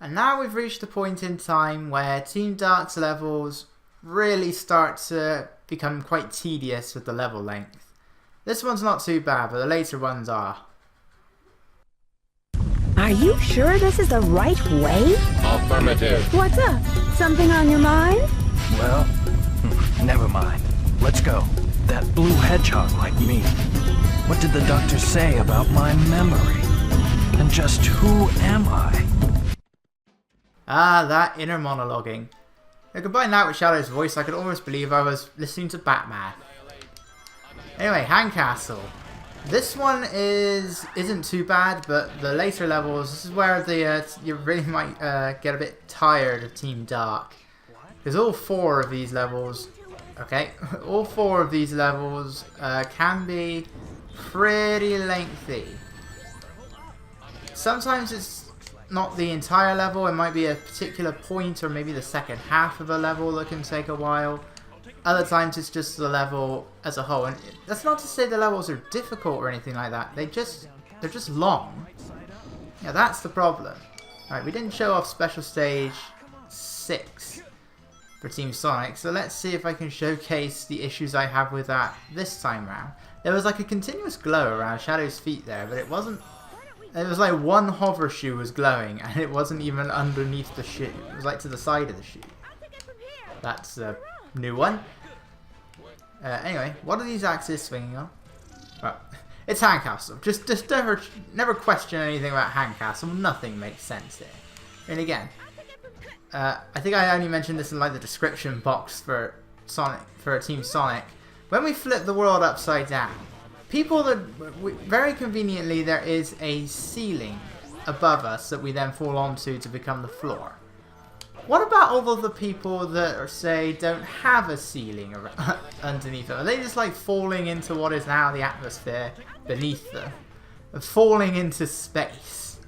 And now we've reached the point in time where Team Dark's levels really start to become quite tedious with the level length. This one's not too bad, but the later ones are. Are you sure this is the right way? Affirmative. What's up? Something on your mind? Well, never mind. Let's go. That blue hedgehog like me. What did the doctor say about my memory? And just who am I? Ah, that inner monologuing. Now, combine that with Shadow's voice, I could almost believe I was listening to Batman. Anyway, Handcastle. This one isn't too bad, but the later levels, this is where you really might get a bit tired of Team Dark. Because all four of these levels, all four of these levels can be pretty lengthy. Sometimes it's not the entire level, it might be a particular point or maybe the second half of a level that can take a while. Other times it's just the level as a whole, and that's not to say the levels are difficult or anything like that. They're just long. Yeah, that's the problem. Alright, we didn't show off Special Stage 6 for Team Sonic, so let's see if I can showcase the issues I have with that this time round. There was like a continuous glow around Shadow's feet there, but it wasn't. It was like one hover shoe was glowing, and it wasn't even underneath the shoe. It was like to the side of the shoe. That's a new one. Anyway, what are these axes swinging on? Well, it's Handcastle. Just never question anything about Handcastle. Nothing makes sense here. And again, I think I only mentioned this in like the description box for Team Sonic. When we flip the world upside down, very conveniently there is a ceiling above us that we then fall onto to become the floor. What about all of the people that say don't have a ceiling underneath them? Are they just like falling into what is now the atmosphere beneath them? Falling into space.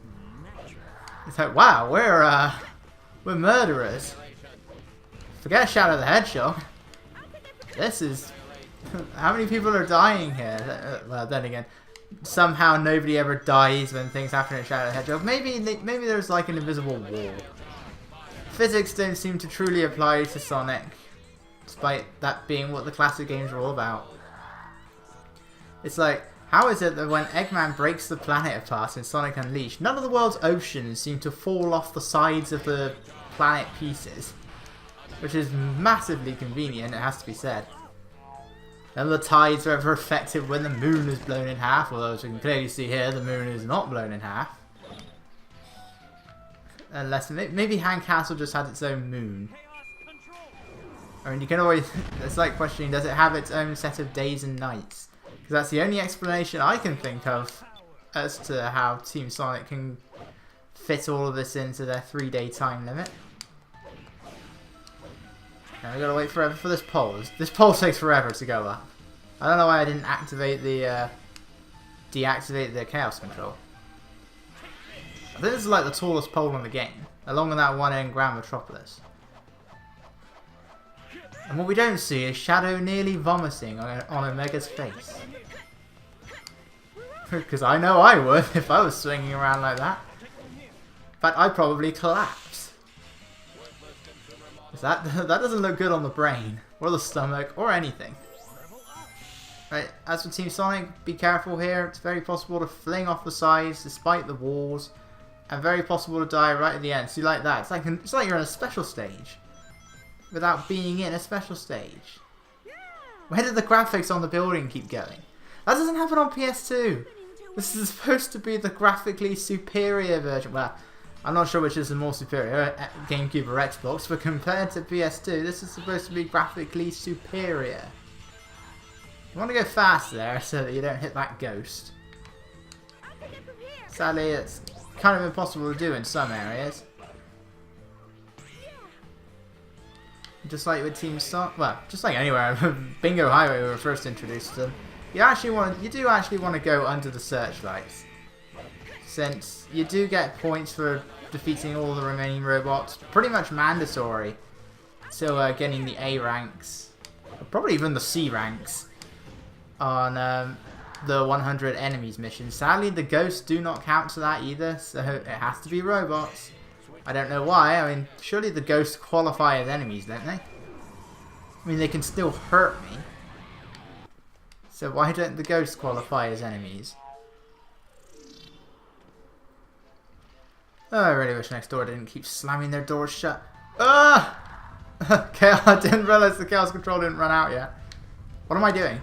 It's like, wow, we're murderers. Forget Shadow the Hedgehog. This is... How many people are dying here? Well, then again, somehow nobody ever dies when things happen in Shadow the Hedgehog. Maybe there's like an invisible wall. Physics don't seem to truly apply to Sonic, despite that being what the classic games are all about. It's like, how is it that when Eggman breaks the planet apart in Sonic Unleashed, none of the world's oceans seem to fall off the sides of the planet pieces? Which is massively convenient, it has to be said. And the tides are ever affected when the moon is blown in half, although as we can clearly see here, the moon is not blown in half. Unless maybe Handcastle just had its own moon. I mean, you can always... It's like questioning, does it have its own set of days and nights? Because that's the only explanation I can think of as to how Team Sonic can fit all of this into their 3-day time limit. Now we gotta wait forever for this pole. This pole takes forever to go up. I don't know why I didn't activate the deactivate the chaos control. I think this is like the tallest pole in the game, along with that one in Grand Metropolis. And what we don't see is Shadow nearly vomiting on Omega's face. Because I know I would if I was swinging around like that. In fact, I'd probably collapse. That doesn't look good on the brain, or the stomach, or anything. Right, as for Team Sonic, be careful here. It's very possible to fling off the sides despite the walls. And very possible to die right at the end. See, like that. It's like you're in a special stage. Without being in a special stage. Where did the graphics on the building keep going? That doesn't happen on PS2. This is supposed to be the graphically superior version. Well, I'm not sure which is the more superior, GameCube or Xbox, but compared to PS2, this is supposed to be graphically superior. You want to go fast there so that you don't hit that ghost. Sadly, it's kind of impossible to do in some areas. Just like with Team Sonic, well, just like anywhere, Bingo Highway we were first introduced to them. You do actually want to go under the searchlights, since you do get points for defeating all the remaining robots. Pretty much mandatory. So getting the A ranks, or probably even the C ranks, on the 100 enemies mission. Sadly, the ghosts do not count to that either, so it has to be robots. I don't know why. I mean, surely the ghosts qualify as enemies, don't they? I mean, they can still hurt me. So why don't the ghosts qualify as enemies? Oh, I really wish Next Door didn't keep slamming their doors shut. Ah! Okay, I didn't realize the Chaos Control didn't run out yet. What am I doing?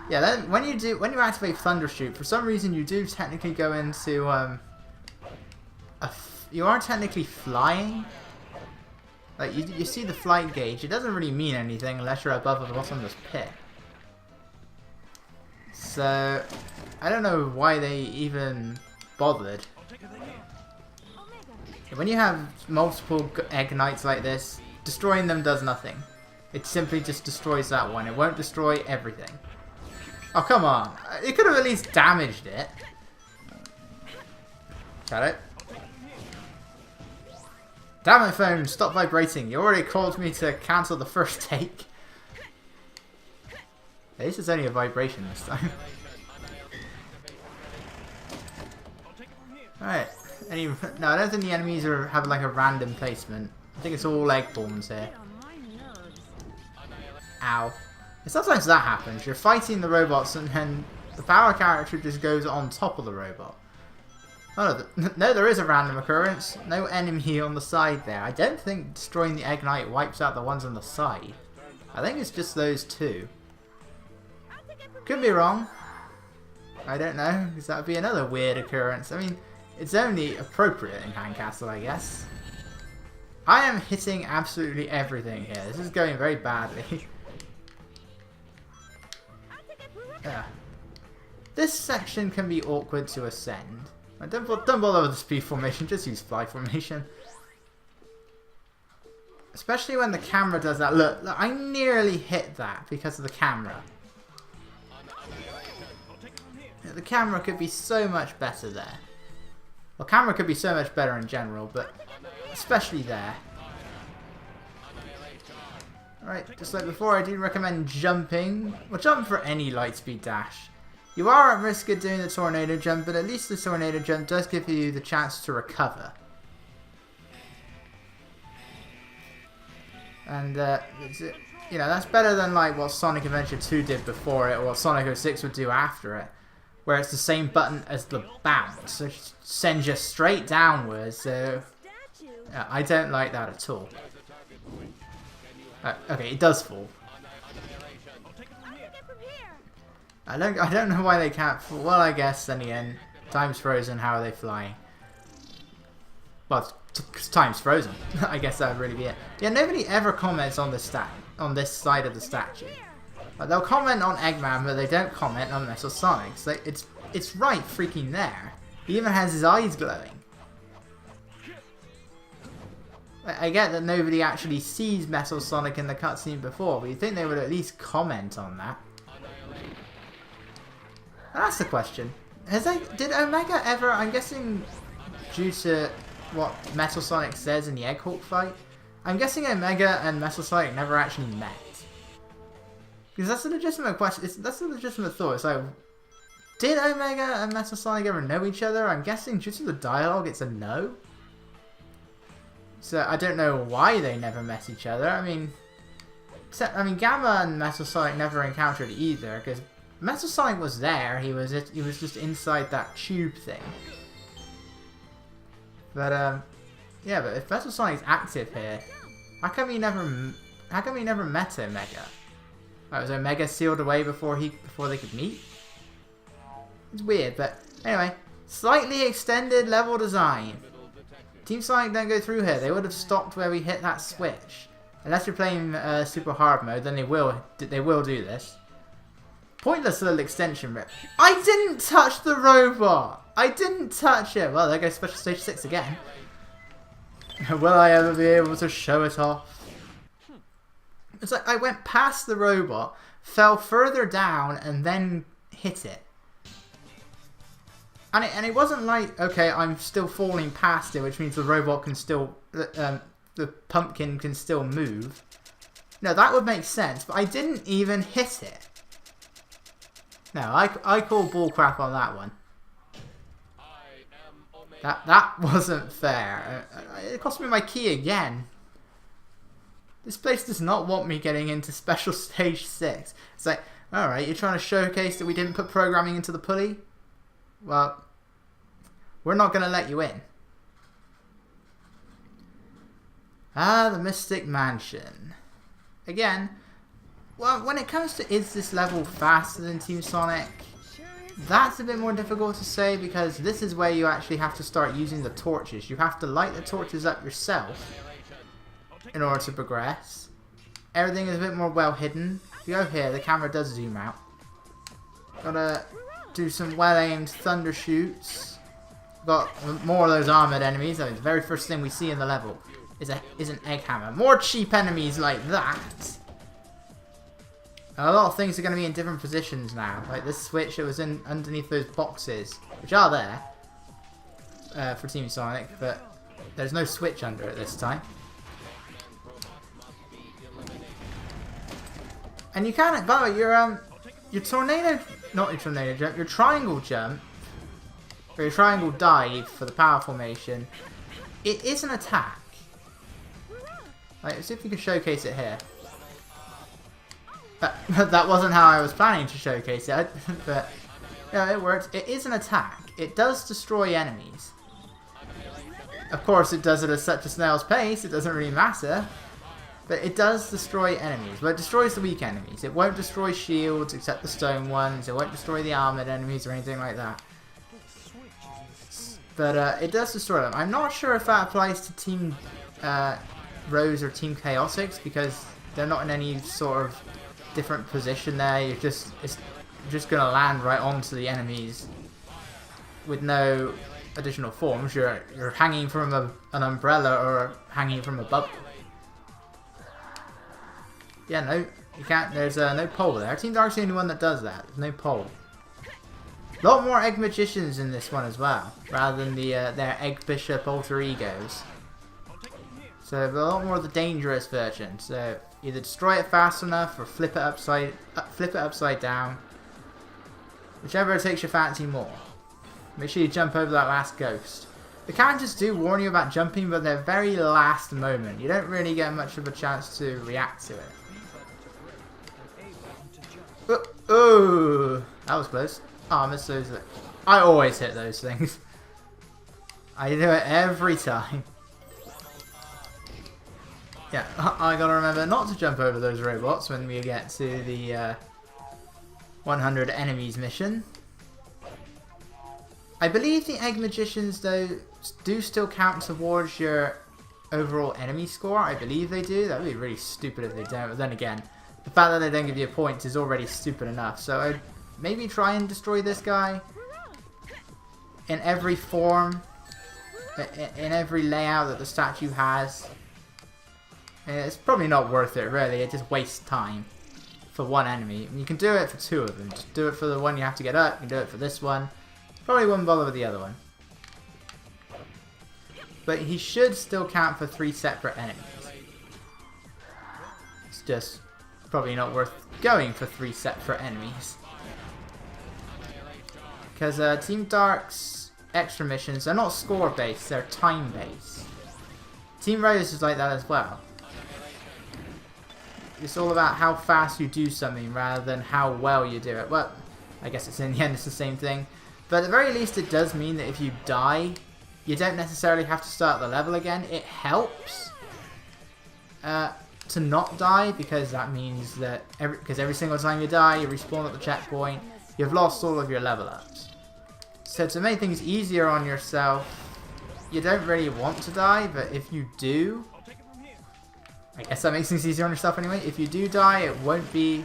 Yeah, then when you activate Thundershoot, for some reason you do technically go into you are technically flying. Like you see the flight gauge. It doesn't really mean anything unless you're above the bottomless pit. So I don't know why they even bothered. When you have multiple Egg Knights like this, destroying them does nothing. It simply just destroys that one. It won't destroy everything. Oh, come on. It could have at least damaged it. Got it? Damn it, phone. Stop vibrating. You already called me to cancel the first take. At least it's only a vibration this time. Alright. No, I don't think the enemies have like a random placement. I think it's all egg forms here. Ow. And sometimes that happens. You're fighting the robots and then the power character just goes on top of the robot. Oh, no, there is a random occurrence. No enemy on the side there. I don't think destroying the Egg Knight wipes out the ones on the side. I think it's just those two. Could be wrong. I don't know, because that would be another weird occurrence. I mean, it's only appropriate in Handcastle, I guess. I am hitting absolutely everything here. This is going very badly. Yeah. This section can be awkward to ascend. Don't bother with the speed formation, just use fly formation. Especially when the camera does that. Look, I nearly hit that because of the camera. The camera could be so much better there. Well, camera could be so much better in general, but especially there. Alright, just like before, I do recommend jumping. Well, jump for any Lightspeed dash. You are at risk of doing the tornado jump, but at least the tornado jump does give you the chance to recover. And, you know, that's better than like what Sonic Adventure 2 did before it, or what Sonic 06 would do after it. Where it's the same button as the bounce, so it sends you straight downwards, so I don't like that at all. Okay, it does fall. I don't know why they can't fall. Well, I guess in the end, time's frozen. How are they flying? Well, time's frozen. I guess that would really be it. Yeah, nobody ever comments on this side of the statue. They'll comment on Eggman, but they don't comment on Metal Sonic. So it's right freaking there. He even has his eyes glowing. I get that nobody actually sees Metal Sonic in the cutscene before, but you'd think they would at least comment on that. That's the question. Did Omega ever, I'm guessing due to what Metal Sonic says in the Egghawk fight, I'm guessing Omega and Metal Sonic never actually met. Because that's a legitimate question. That's a legitimate thought. It's like, did Omega and Metal Sonic ever know each other? I'm guessing due to the dialogue, it's a no. So I don't know why they never met each other. I mean, Gamma and Metal Sonic never encountered either, because Metal Sonic was there. He was just inside that tube thing. But yeah. But if Metal Sonic's active here, how come he never met Omega? Was Omega sealed away before they could meet? It's weird, but anyway, slightly extended level design. Team Sonic don't go through here. They would have stopped where we hit that switch. Unless you're playing super hard mode, then they will do this. Pointless little extension rip. I didn't touch the robot. I didn't touch it. Well, there goes Special Stage 6 again. Will I ever be able to show it off? It's like I went past the robot, fell further down, and then hit it. And it wasn't like, okay, I'm still falling past it, which means the robot can still, the pumpkin can still move. No, that would make sense, but I didn't even hit it. No, I call bullcrap on that one. That wasn't fair. It cost me my key again. This place does not want me getting into Special Stage 6. It's like, alright, you're trying to showcase that we didn't put programming into the pulley? Well, we're not going to let you in. Ah, the Mystic Mansion. Again, well, when it comes to is this level faster than Team Sonic, that's a bit more difficult to say because this is where you actually have to start using the torches. You have to light the torches up yourself in order to progress. Everything is a bit more well hidden. If you go here, the camera does zoom out. Gotta do some well aimed thunder shoots. Got more of those armored enemies. I mean, the very first thing we see in the level is an egg hammer. More cheap enemies like that. And a lot of things are going to be in different positions now. Like this switch that was in underneath those boxes, which are there for Team Sonic, but there's no switch under it this time. And you can, by the way, your tornado, not your tornado jump, your triangle jump, or your triangle dive for the power formation, it is an attack. Like, let's see if we can showcase it here. That wasn't how I was planning to showcase it, but yeah, it works. It is an attack. It does destroy enemies. Of course, it does it at such a snail's pace, it doesn't really matter. But it does destroy enemies. But it destroys the weak enemies. It won't destroy shields except the stone ones. It won't destroy the armored enemies or anything like that. But it does destroy them. I'm not sure if that applies to Team Rose or Team Chaotix because they're not in any sort of different position there. You're just gonna land right onto the enemies with no additional forms. You're hanging from an umbrella or hanging from a bubble. Yeah, no, you can't. There's no pole there. Team Dark's the only one that does that. There's no pole. A lot more Egg Magicians in this one as well, rather than their Egg Bishop alter egos. So a lot more of the dangerous version. So either destroy it fast enough or flip it upside down. Whichever takes your fancy more. Make sure you jump over that last ghost. The characters do warn you about jumping, but they're very last moment. You don't really get much of a chance to react to it. Oh, that was close. Oh, I missed those. I always hit those things. I do it every time. Yeah, I gotta remember not to jump over those robots when we get to the 100 enemies mission. I believe the Egg Magicians, though, do still count towards your overall enemy score. I believe they do. That would be really stupid if they don't. But then again, the fact that they don't give you points is already stupid enough. So I'd maybe try and destroy this guy in every form, in every layout that the statue has. It's probably not worth it, really. It just wastes time for one enemy. And you can do it for two of them. Just do it for the one you have to get up. You can do it for this one. Probably wouldn't bother with the other one. But he should still count for 3 separate enemies. It's just probably not worth going for 3 separate enemies. Because Team Dark's extra missions, they're not score based, they're time based. Team Rose is like that as well. It's all about how fast you do something rather than how well you do it. Well, I guess it's in the end it's the same thing. But at the very least it does mean that if you die, you don't necessarily have to start the level again. It helps to not die because that means that every single time you die, you respawn at the checkpoint. You've lost all of your level ups. So to make things easier on yourself, you don't really want to die, but if you do, I guess that makes things easier on yourself anyway. If you do die, it won't be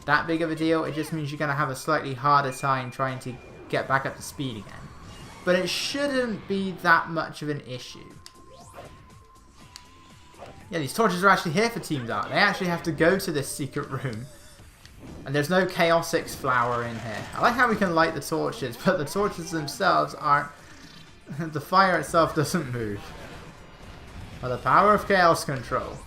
that big of a deal. It just means you're going to have a slightly harder time trying to get back up to speed again. But it shouldn't be that much of an issue. Yeah, these torches are actually here for Team Dark. They actually have to go to this secret room. And there's no Chaotix flower in here. I like how we can light the torches, but the torches themselves aren't... the fire itself doesn't move. By the power of Chaos Control.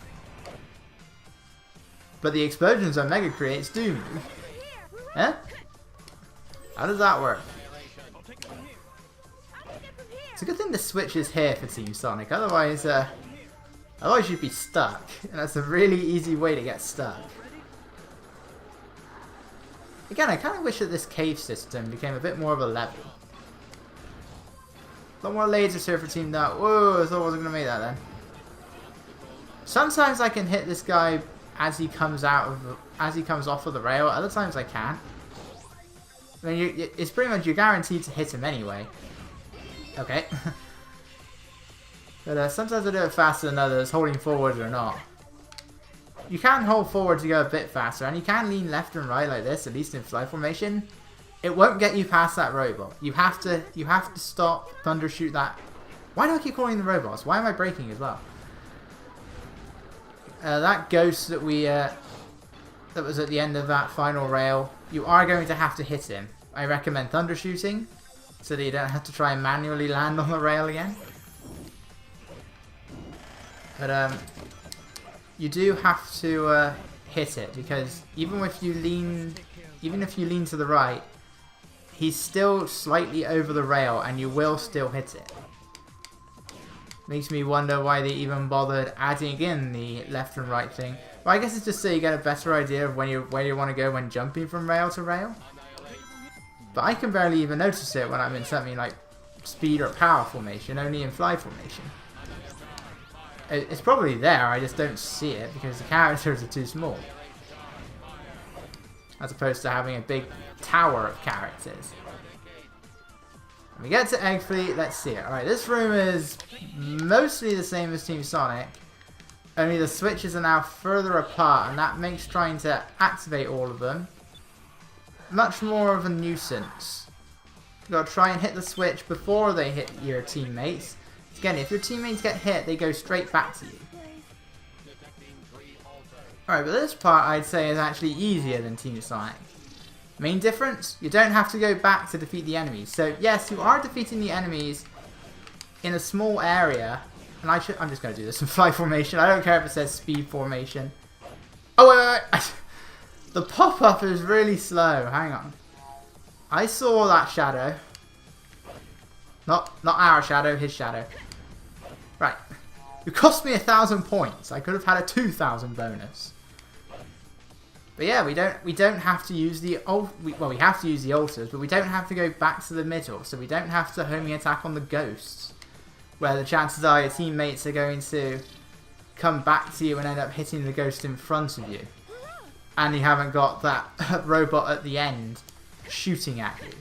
But the explosions Omega creates do move. Huh? How does that work? It's a good thing the switch is here for Team Sonic, otherwise you'd be stuck. And that's a really easy way to get stuck. Again, I kind of wish that this cave system became a bit more of a level. A lot more lasers here for Team Dark. Whoa, I thought I wasn't going to make that then. Sometimes I can hit this guy as he comes off of the rail. Other times I can't. I mean, it's pretty much you're guaranteed to hit him anyway. Okay. But sometimes I do it faster than others, holding forward or not. You can hold forward to go a bit faster, and you can lean left and right like this, at least in fly formation. It won't get you past that robot. You have to stop, thundershoot that. Why do I keep calling the robots? Why am I breaking as well? That ghost that that was at the end of that final rail, you are going to have to hit him. I recommend thundershooting, so that you don't have to try and manually land on the rail again. But you do have to hit it, because even if you lean to the right, he's still slightly over the rail, and you will still hit it. Makes me wonder why they even bothered adding in the left and right thing. Well, I guess it's just so you get a better idea of where you want to go when jumping from rail to rail. But I can barely even notice it when I'm in something like speed or power formation, only in fly formation. It's probably there, I just don't see it because the characters are too small. As opposed to having a big tower of characters. When we get to Egg Fleet, let's see it. Alright, this room is mostly the same as Team Sonic. Only the switches are now further apart, and that makes trying to activate all of them much more of a nuisance. You've got to try and hit the switch before they hit your teammates. Again, if your teammates get hit, they go straight back to you. Alright, but this part I'd say is actually easier than Team Sonic. Main difference? You don't have to go back to defeat the enemies. So yes, you are defeating the enemies in a small area. And I'm just going to do this in fly formation. I don't care if it says speed formation. Oh, wait. The pop-up is really slow. Hang on. I saw that shadow. Not our shadow, his shadow. Right. It cost me 1,000 points. I could have had a 2,000 bonus. But yeah, we don't have to use the we have to use the altars, but we don't have to go back to the middle, so we don't have to homing attack on the ghosts, where the chances are your teammates are going to come back to you and end up hitting the ghost in front of you, and you haven't got that robot at the end shooting at you,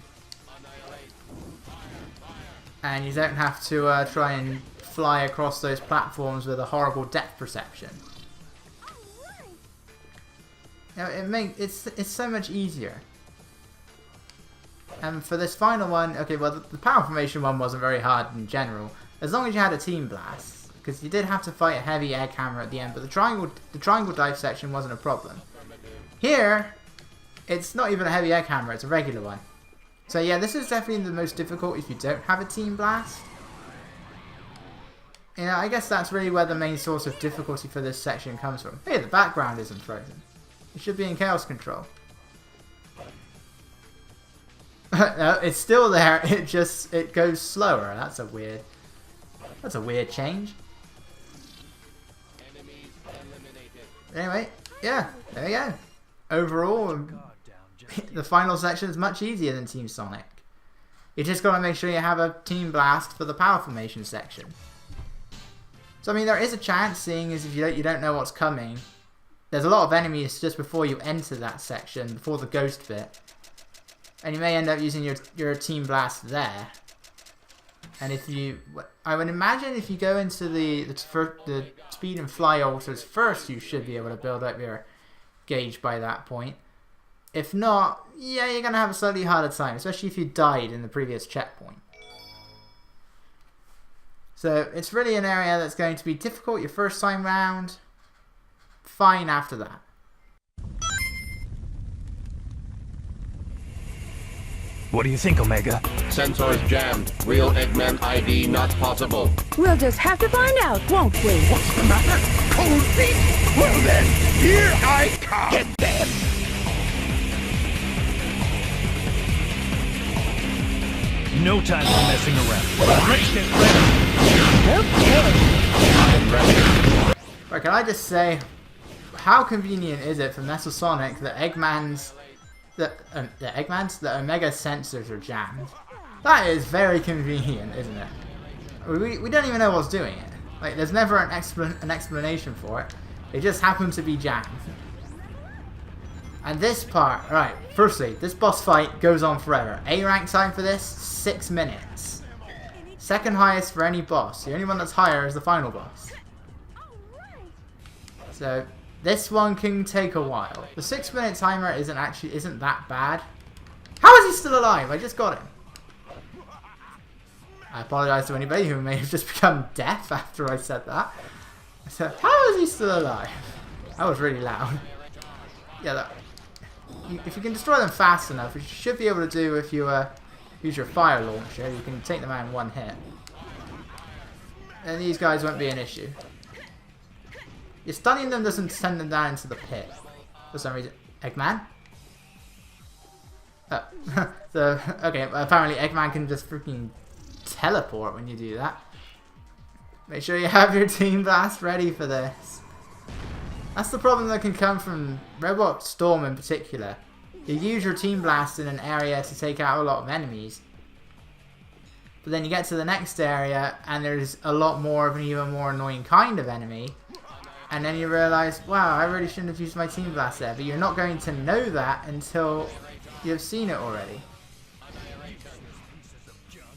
and you don't have to try and fly across those platforms with a horrible depth perception. You know, it's so much easier. And for this final one, okay, well the power formation one wasn't very hard in general, as long as you had a team blast, because you did have to fight a heavy air camera at the end. But the triangle dive section wasn't a problem. Here, it's not even a heavy air camera; it's a regular one. So yeah, this is definitely the most difficult if you don't have a team blast. You know, I guess that's really where the main source of difficulty for this section comes from. Hey, the background isn't frozen. It should be in chaos control. No, it's still there. It goes slower. That's a weird change. Anyway, yeah, there you go. Overall, the final section is much easier than Team Sonic. You just got to make sure you have a team blast for the power formation section. So I mean, there is a chance, seeing as if you don't know what's coming. There's a lot of enemies just before you enter that section, before the ghost bit. And you may end up using your team blast there. And if you... I would imagine if you go into the speed and fly altars first, you should be able to build up your gauge by that point. If not, yeah, you're going to have a slightly harder time, especially if you died in the previous checkpoint. So it's really an area that's going to be difficult your first time round. Fine after that. What do you think, Omega? Sensors jammed. Real Eggman ID not possible. We'll just have to find out, won't we? What's the matter? Cold feet? Well then, here I come! Get them! no time for messing around. Let's get ready. Right, can I just say, how convenient is it for Metal Sonic that the Omega sensors are jammed? That is very convenient, isn't it? We don't even know what's doing it. Like, there's never an explanation for it. They just happen to be jammed. And this part, right, firstly, this boss fight goes on forever. A rank time for this, 6 minutes. Second highest for any boss. The only one that's higher is the final boss. So, this one can take a while. The 6-minute timer isn't that bad. How is he still alive? I just got him. I apologize to anybody who may have just become deaf after I said that. So, how is he still alive? That was really loud. Yeah, if you can destroy them fast enough, which you should be able to do if you use your fire launcher, you can take them out in one hit. And these guys won't be an issue. Your stunning them doesn't send them down into the pit for some reason. Eggman? Oh. So, okay, apparently Eggman can just freaking teleport when you do that. Make sure you have your Team Blast ready for this. That's the problem that can come from Robot Storm in particular. You use your Team Blast in an area to take out a lot of enemies. But then you get to the next area and there's a lot more of an even more annoying kind of enemy. And then you realise, wow, I really shouldn't have used my Team Blast there. But you're not going to know that until you've seen it already.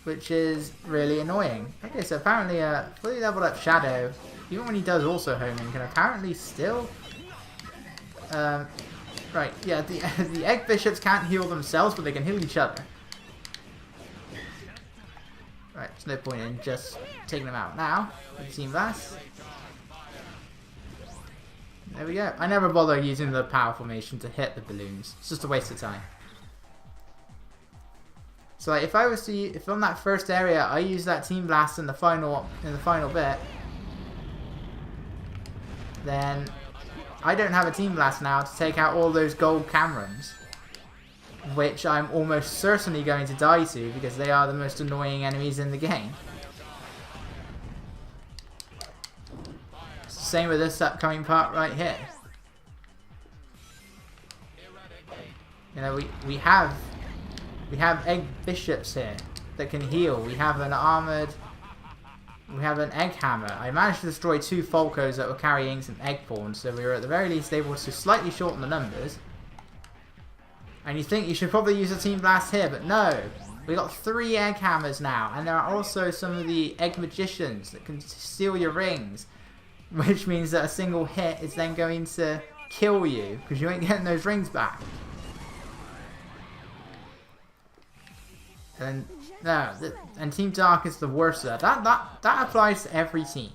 Which is really annoying. Okay, so apparently a fully leveled up Shadow, even when he does also homing, can apparently still... right, yeah, the Egg Bishops can't heal themselves, but they can heal each other. Right, there's no point in just taking them out now with Team Blast. There we go. I never bother using the power formation to hit the balloons. It's just a waste of time. So like, if on that first area I use that Team Blast in the final bit, then I don't have a Team Blast now to take out all those gold Camerons, which I'm almost certainly going to die to because they are the most annoying enemies in the game. Same with this upcoming part right here. You know, we have Egg Bishops here that can heal. We have an armored... We have an Egg Hammer. I managed to destroy 2 Falcos that were carrying some Egg Pawns, so we were at the very least able to slightly shorten the numbers. And you think you should probably use a Team Blast here, but no! We got 3 Egg Hammers now, and there are also some of the Egg Magicians that can steal your rings. Which means that a single hit is then going to kill you, because you ain't getting those rings back. And no, and Team Dark is the worst of that. That applies to every team.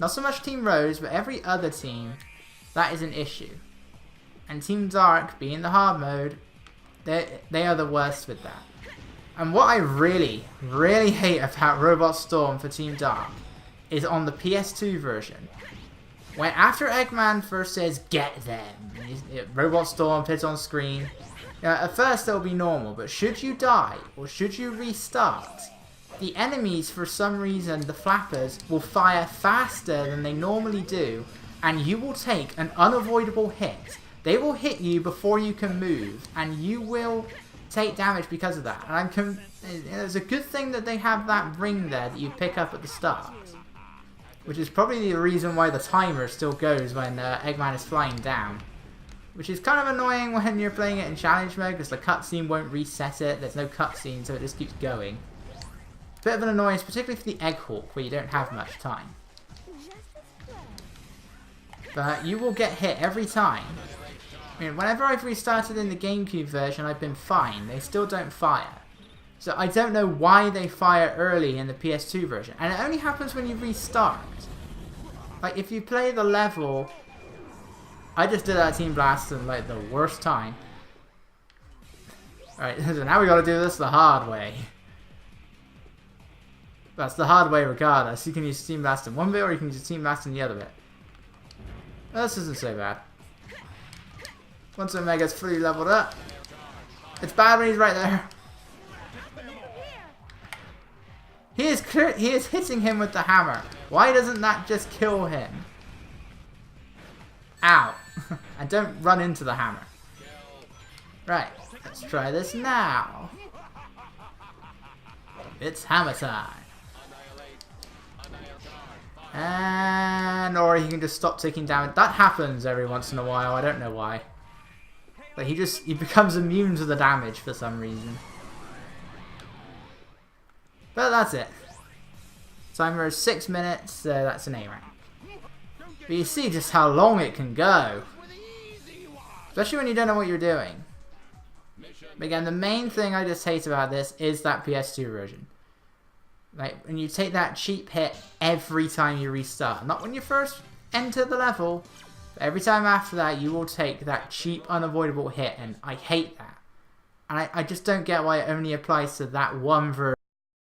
Not so much Team Rose, but every other team, that is an issue. And Team Dark, being the hard mode, they are the worst with that. And what I really, really hate about Robot Storm for Team Dark is on the PS2 version. When after Eggman first says, "Get them," Robot Storm appears on screen. At first it'll be normal, but should you die, or should you restart, the enemies, for some reason, the flappers, will fire faster than they normally do, and you will take an unavoidable hit. They will hit you before you can move, and you will take damage because of that. And it's a good thing that they have that ring there that you pick up at the start. Which is probably the reason why the timer still goes when Eggman is flying down. Which is kind of annoying when you're playing it in challenge mode, because the cutscene won't reset it. There's no cutscene, so it just keeps going. Bit of an annoyance, particularly for the Egg Hawk, where you don't have much time. But you will get hit every time. I mean, whenever I've restarted in the GameCube version, I've been fine. They still don't fire. So I don't know why they fire early in the PS2 version. And it only happens when you restart. Like, if you play the level... I just did that Team Blast in, like, the worst time. Alright, so now we gotta do this the hard way. That's the hard way regardless. You can use Team Blast in one bit, or you can use Team Blast in the other bit. Well, this isn't so bad. Once Omega's fully leveled up. It's bad when he's right there. He is hitting him with the hammer. Why doesn't that just kill him? Ow. And don't run into the hammer. Right, let's try this now. It's hammer time. And or he can just stop taking damage. That happens every once in a while. I don't know why. But he becomes immune to the damage for some reason. But that's it. Timer is 6 minutes, so that's an A rank. But you see just how long it can go. Especially when you don't know what you're doing. But again, the main thing I just hate about this is that PS2 version. Like, when you take that cheap hit every time you restart. Not when you first enter the level. But every time after that, you will take that cheap, unavoidable hit. And I hate that. And I just don't get why it only applies to that one version.